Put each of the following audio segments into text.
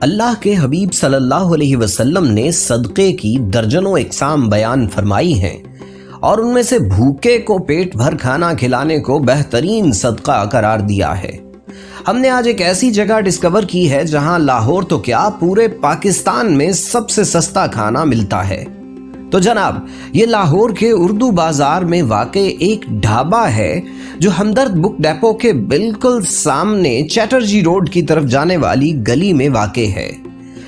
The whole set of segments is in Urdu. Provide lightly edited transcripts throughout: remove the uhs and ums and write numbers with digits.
اللہ کے حبیب صلی اللہ علیہ وسلم نے صدقے کی درجنوں اقسام بیان فرمائی ہیں اور ان میں سے بھوکے کو پیٹ بھر کھانا کھلانے کو بہترین صدقہ قرار دیا ہے۔ ہم نے آج ایک ایسی جگہ ڈسکور کی ہے جہاں لاہور تو کیا پورے پاکستان میں سب سے سستا کھانا ملتا ہے۔ تو جناب، یہ لاہور کے اردو بازار میں واقع ایک ڈھابا ہے جو ہمدرد بک ڈیپو کے بالکل سامنے چیٹرجی روڈ کی طرف جانے والی گلی میں واقع ہے۔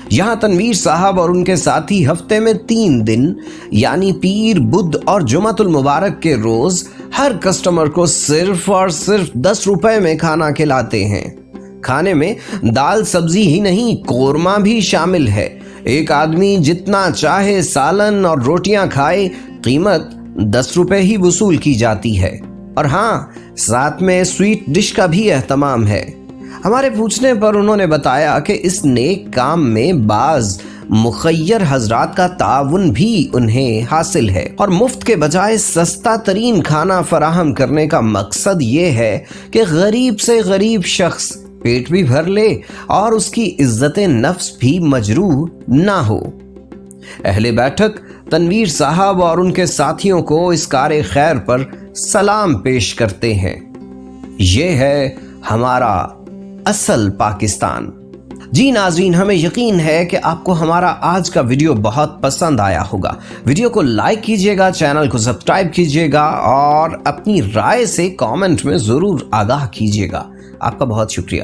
یہاں تنویر صاحب اور ان کے ساتھی ہفتے میں 3 دن یعنی پیر، بدھ اور جمعۃ المبارک کے روز ہر کسٹمر کو صرف اور صرف 10 روپے میں کھانا کھلاتے ہیں۔ کھانے میں دال سبزی ہی نہیں، قورمہ بھی شامل ہے۔ ایک آدمی جتنا چاہے سالن اور روٹیاں کھائے، قیمت 10 روپے ہی وصول کی جاتی ہے۔ اور ہاں، ساتھ میں سویٹ ڈش کا بھی اہتمام ہے۔ ہمارے پوچھنے پر انہوں نے بتایا کہ اس نیک کام میں بعض مخیر حضرات کا تعاون بھی انہیں حاصل ہے اور مفت کے بجائے سستا ترین کھانا فراہم کرنے کا مقصد یہ ہے کہ غریب سے غریب شخص پیٹ بھی بھر لے اور اس کی عزت نفس بھی مجروح نہ ہو۔ اہل بیٹھک تنویر صاحب اور ان کے ساتھیوں کو اس کار خیر پر سلام پیش کرتے ہیں۔ یہ ہے ہمارا اصل پاکستان۔ جی ناظرین، ہمیں یقین ہے کہ آپ کو ہمارا آج کا ویڈیو بہت پسند آیا ہوگا۔ ویڈیو کو لائک کیجیے گا، چینل کو سبسکرائب کیجیے گا اور اپنی رائے سے کامنٹ میں ضرور آگاہ کیجیے گا۔ آپ کا بہت شکریہ۔